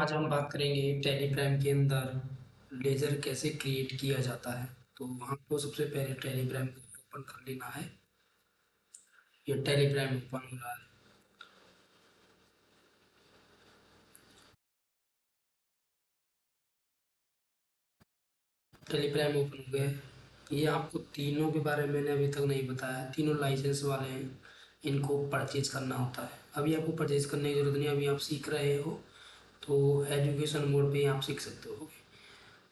आज हम बात करेंगे टेलीग्राम के अंदर लेज़र कैसे क्रिएट किया जाता है। तो आपको सबसे पहले टेलीग्राम को ओपन कर लेना है। ये टेलीग्राम ओपन हो रहा है। टेलीग्राम ओपन हो गया। ये आपको तीनों के बारे में मैंने अभी तक नहीं बताया। तीनों लाइसेंस वाले हैं, इनको परचेज करना होता है। अभी आपको परचेज करने की ज़रूरत नहीं, अभी आप सीख रहे हो तो एजुकेशन मोड पे ही आप सीख सकते हो।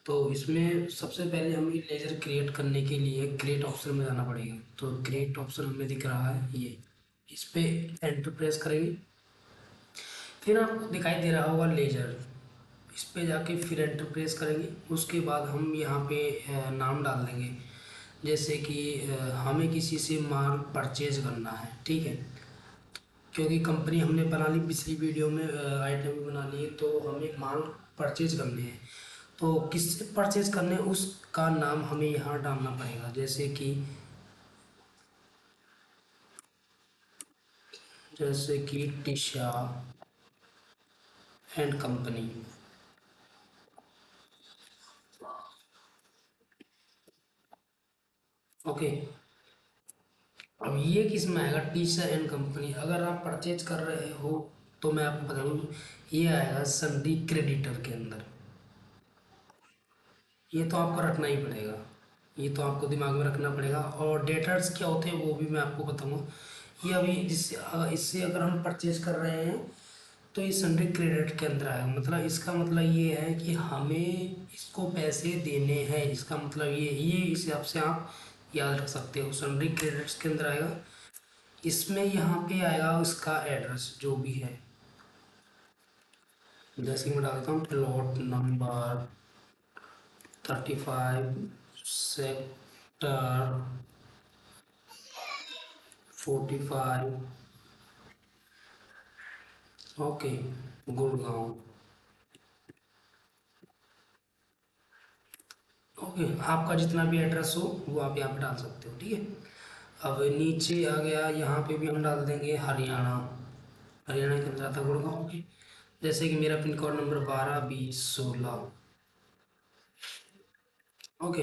तो इसमें सबसे पहले हमें लेज़र क्रिएट करने के लिए क्रिएट ऑप्शन में जाना पड़ेगा। तो क्रिएट ऑप्शन हमें दिख रहा है ये, इस पे एंटर प्रेस करेंगे। फिर आपको दिखाई दे रहा होगा लेज़र, इस पे जाके फिर एंटर प्रेस करेंगे। उसके बाद हम यहाँ पे नाम डाल देंगे, जैसे कि हमें किसी से माल परचेज करना है, ठीक है। क्योंकि कंपनी हमने बना ली, पिछली वीडियो में आइटम भी बना लिए, तो हमें माल परचेज करने हैं। तो किससे परचेज करने हैं उसका नाम हमें यहाँ डालना पड़ेगा, जैसे कि टिशा एंड कंपनी। ओके, अब ये किस में आएगा? Tisha and company. अगर आप परचेज कर रहे हो तो मैं आपको बता दूँ, ये आएगा सन्डी क्रेडिटर के अंदर। ये तो आपको रखना ही पड़ेगा, ये तो आपको दिमाग में रखना पड़ेगा। और डेटर्स क्या होते हैं वो भी मैं आपको बताऊंगा। ये अभी इससे अगर हम परचेज कर रहे हैं तो ये सन्ड्री क्रेडिट के अंदर आएगा। मतलब इसका मतलब ये है कि हमें इसको पैसे देने हैं, इसका मतलब ये इस हिसाब से आप याद रख सकते हो। सन्ड्री क्रेडिट्स के अंदर आएगा। इसमें यहाँ पे आएगा उसका एड्रेस जो भी है, जैसे कि मैं डालता हूँ plot number 35 sector 45। Okay, Gurgaon. Okay, आपका जितना भी एड्रेस हो वो आप यहाँ पे डाल सकते हो, ठीक है। अब नीचे आ गया, यहाँ पे भी हम डाल देंगे हरियाणा। हरियाणा के अंदर आता है गुड़गांव के। जैसे कि मेरा पिन कोड नंबर 12 20 16। ओके,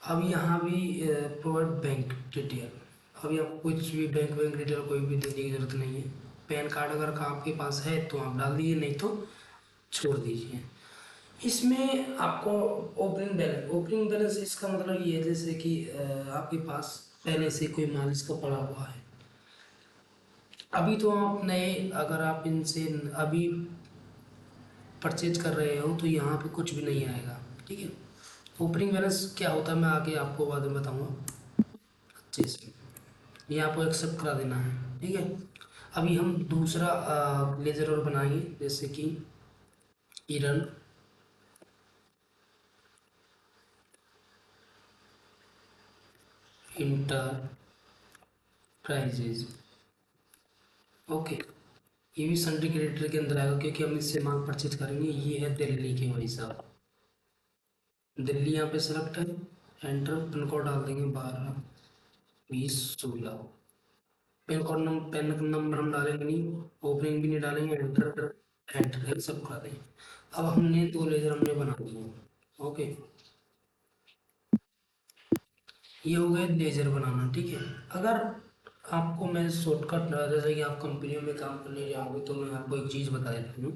अब यहाँ भी प्रोवाइड बैंक डिटेल। अभी आपको कुछ भी बैंक डिटेल कोई भी देने की ज़रूरत नहीं है। पैन कार्ड अगर आपके पास है तो आप डाल दीजिए, नहीं तो छोड़ दीजिए। इसमें आपको ओपनिंग बैलेंस इसका मतलब ये है, जैसे कि आपके पास पहले से कोई माल इसका पड़ा हुआ है। अभी तो आप नए, अगर आप इनसे अभी परचेज कर रहे हो तो यहाँ पे कुछ भी नहीं आएगा, ठीक है। ओपनिंग बैलेंस क्या होता है मैं आगे आपको बाद में बताऊँगा अच्छे से। ये आपको एक्सेप्ट करा देना है, ठीक है। अभी हम दूसरा लेजर और बनाएंगे, जैसे कि इरन इंटरप्राइजेज। ओके, ये भी सन्ड्री क्रेडिटर के अंदर आएगा क्योंकि हम इससे माल परचेज करेंगे। ये है दिल्ली के भाई साहब, दिल्ली यहाँ पे सेलेक्ट है। एंटर, पिन कोड डाल देंगे 12 20 16। पैन नंबर हम डालेंगे नहीं, ओपनिंग भी नहीं डालेंगे। एंटर एंटर सब करा देंगे। अब हमने दो लेजर हमने बना दिए। ओके, ये हो गया लेजर बनाना, ठीक है। अगर आपको मैं शॉर्टकट, जैसे कि आप कंपनियों में काम करने जाओगे तो मैं आपको एक चीज़ बता देता हूँ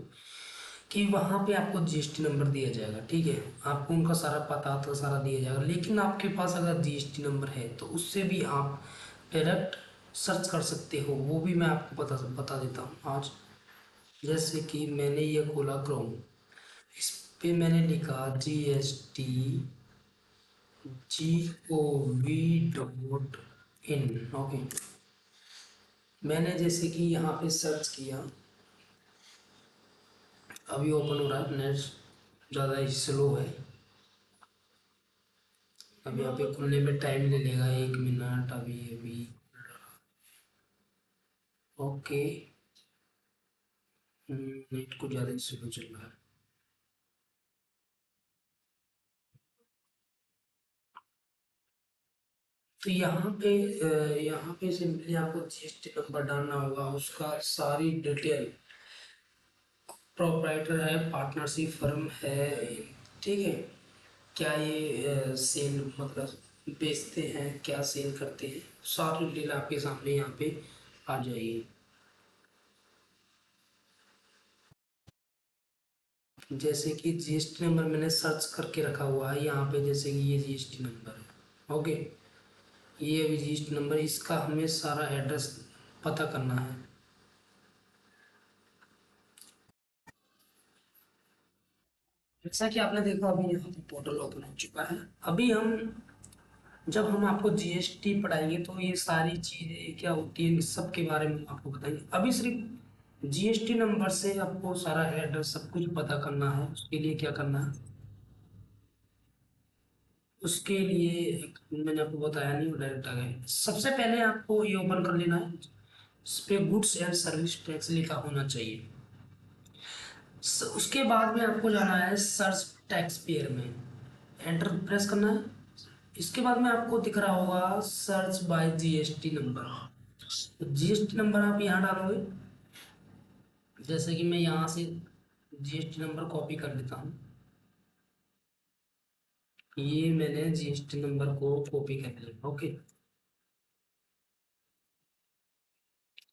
कि वहाँ पे आपको जीएसटी नंबर दिया जाएगा, ठीक है। आपको उनका सारा पता तो सारा दिया जाएगा, लेकिन आपके पास अगर जीएसटी नंबर है तो उससे भी आप डायरेक्ट सर्च कर सकते हो। वो भी मैं आपको बता देता हूँ आज। जैसे कि मैंने ये खोला क्रोम, इस पे मैंने लिखा GST.gov.in। ओके, मैंने जैसे कि यहाँ पे सर्च किया, अभी ओपन हो रहा है। नेट ज़्यादा ही स्लो है, अभी यहाँ पे खुलने में टाइम ले लेगा 1 मिनट। अभी अभी ओके, नेट को ज़्यादा ही स्लो चल रहा है। तो यहाँ पे सिंपली आपको जीएसटी नंबर डालना होगा, उसका सारी डिटेल प्रोप्राइटर है, पार्टनरशिप फर्म है, ठीक है। क्या ये सेल मतलब बेचते हैं, क्या सेल करते हैं, सारी डिटेल आपके सामने यहाँ पे आ जाएगी। जैसे कि जीएसटी नंबर मैंने सर्च करके रखा हुआ है यहाँ पे, जैसे कि ये जीएसटी नंबर है, ओके। ये अभी जीएसटी नंबर, इसका हमें सारा एड्रेस पता करना है। जैसा कि आपने देखा अभी यहाँ पे पोर्टल ओपन हो चुका है। अभी जब हम आपको जीएसटी पढ़ाएंगे तो ये सारी चीज़ें क्या होती है, सब के बारे में आपको बताएंगे। अभी सिर्फ जीएसटी नंबर से आपको सारा एड्रेस सब कुछ पता करना है। उसके लिए क्या करना है, उसके लिए मैंने आपको बताया नहीं, वो डायरेक्ट आ गए। सबसे पहले आपको ये ओपन कर लेना है, इस पे गुड्स एंड सर्विस टैक्स लिखा होना चाहिए। उसके बाद में आपको जाना है सर्च टैक्स पेयर में, एंटर प्रेस करना है। इसके बाद में आपको दिख रहा होगा सर्च बाय जीएसटी नंबर, तो जीएसटी नंबर आप यहाँ डालोगे। जैसे कि मैं यहाँ से जीएसटी नंबर कॉपी कर लेता हूँ। ये मैंने जीएसटी नंबर को कॉपी कर लिया, ओके।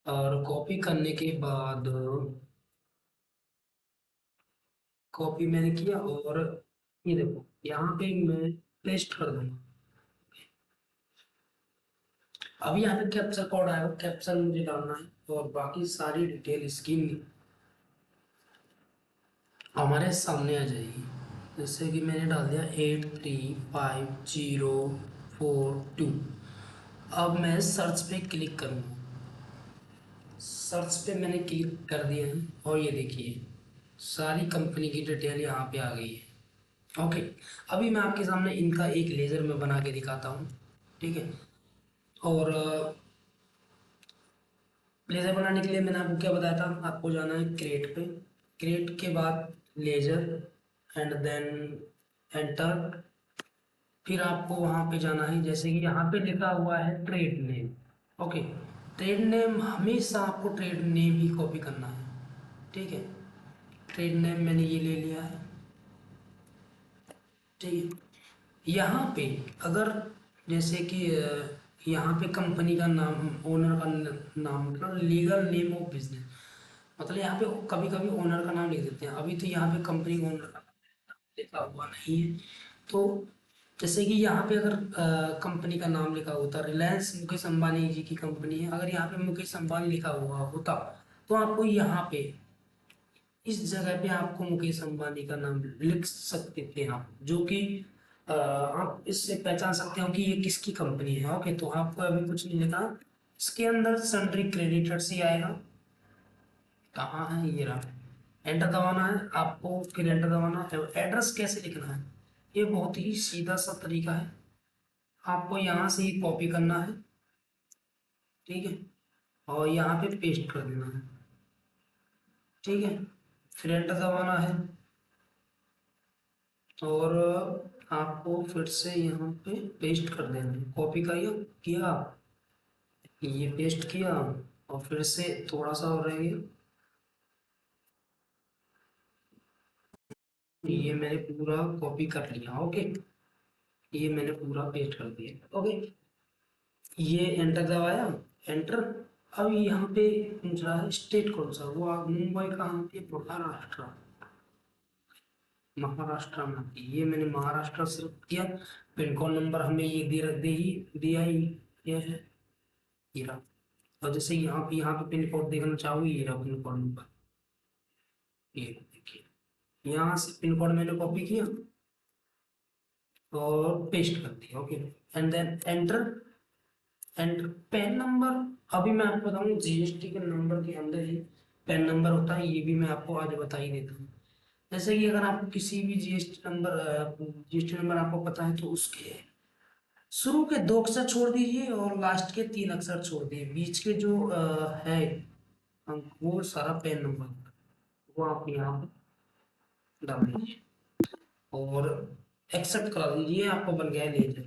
और कॉपी करने के बाद कॉपी मैंने किया, और ये देखो यहाँ पे मैं पेस्ट कर दूंगा। अब यहाँ पे कैप्चर कोड आएगा, कैप्चर मुझे डालना है, और बाकी सारी डिटेल इसकी हमारे सामने आ जाएगी। जैसे कि मैंने डाल दिया 835042। अब मैं सर्च पे क्लिक करूँगा। सर्च पे मैंने क्लिक कर दिया है, और ये देखिए सारी कंपनी की डिटेल यहाँ पे आ गई है, ओके। अभी मैं आपके सामने इनका एक लेजर में बना के दिखाता हूँ, ठीक है। और लेजर बनाने के लिए मैंने आपको क्या बताया था, आपको जाना है क्रिएट पे, क्रिएट के बाद लेजर, एंड देन एंटर। फिर आपको वहाँ पे जाना है, जैसे कि यहाँ पे लिखा हुआ है trade name, okay. Trade name हमेशा आपको ट्रेड नेम ही कॉपी करना है, ठीक है। ट्रेड नेम मैंने ये ले लिया है, ठीक है। यहाँ पे अगर जैसे कि यहाँ पे कंपनी का नाम, ओनर का नाम, मतलब लीगल नेम ऑफ बिजनेस, मतलब यहाँ पे कभी कभी ओनर का नाम लिख देते हैं। अभी तो यहाँ पे कंपनी का ओनर का नाम लिखा हुआ नहीं है। तो जैसे कि यहाँ पे अगर कंपनी का नाम लिखा होता, रिलायंस मुकेश अंबानी जी की कंपनी है, अगर यहाँ पे मुकेश अंबानी लिखा हुआ होता, तो आपको यहाँ पे इस जगह पे आपको मुकेश अंबानी का नाम लिख सकते थे आप, जो कि आप इससे पहचान सकते हो कि ये किसकी कंपनी है, ओके। तो आपको अभी कुछ नहीं लिखा, इसके अंदर सन्ड्री क्रेडिटर्स ही आएगा। कहाँ है, ये रहा। एंटर दबाना है आपको, फिर एंटर दबाना है। एड्रेस कैसे लिखना है, ये बहुत ही सीधा सा तरीका है। आपको यहाँ से ही कॉपी करना है, ठीक है, और यहाँ पे पेस्ट कर देना है, ठीक है। फिर एंटर दबाना है, और आपको फिर से यहाँ पे पेस्ट कर देना है। कॉपी किया किया, ये पेस्ट किया, और फिर से थोड़ा सा और रह गया, ये मैंने पूरा कॉपी कर लिया, ओके। ये मैंने पूरा पेस्ट कर दिया, ओके। ये एंटर दबाया, एंटर। अब यहाँ पे पूछ रहा है स्टेट कौन सा, वो मुंबई कहाँ पे, महाराष्ट्र। महाराष्ट्र में आती है। ये मैंने महाराष्ट्र सेलेक्ट किया। पिन कोड नंबर हमें ये दे ही दिया ही, ये है, ये रहा। और जैसे यहाँ पे पिन कोड देखना चाहूँ, ये रहा पिन कोड नंबर, ये देखिए। यहाँ से पिन कोड मैंने कॉपी किया और पेस्ट कर दिया, okay. And then enter, and PAN number. अभी मैं आपको बताऊँ जीएसटी के नंबर के अंदर ही पैन नंबर होता है, ये भी मैं आपको आज बता ही देता हूँ। जैसे कि अगर आपको किसी भी जीएसटी नंबर आपको पता है, तो उसके शुरू के 2 अक्षर छोड़ दीजिए, और लास्ट के 3 अक्षर छोड़ दीजिए। बीच के जो है अंक, वो सारा पैन नंबर, वो आप यहाँ पे डाल दीजिए, और एक्सेप्ट करा दीजिए, आपको बन गया है लेजर,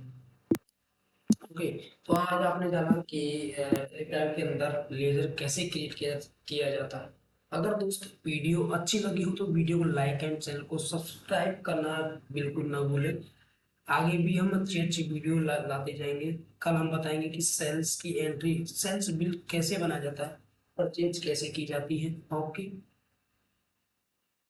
ओके। तो आज आपने जाना कि एप्प के अंदर लेजर कैसे क्रिएट किया किया जाता है। अगर दोस्त वीडियो अच्छी लगी हो तो वीडियो को लाइक एंड चैनल को सब्सक्राइब करना बिल्कुल ना भूलें। आगे भी हम अच्छी अच्छी वीडियो लाते जाएंगे। कल हम बताएंगे कि सेल्स की एंट्री, सेल्स बिल कैसे बनाया जाता है, परचेज कैसे की जाती है। ओके।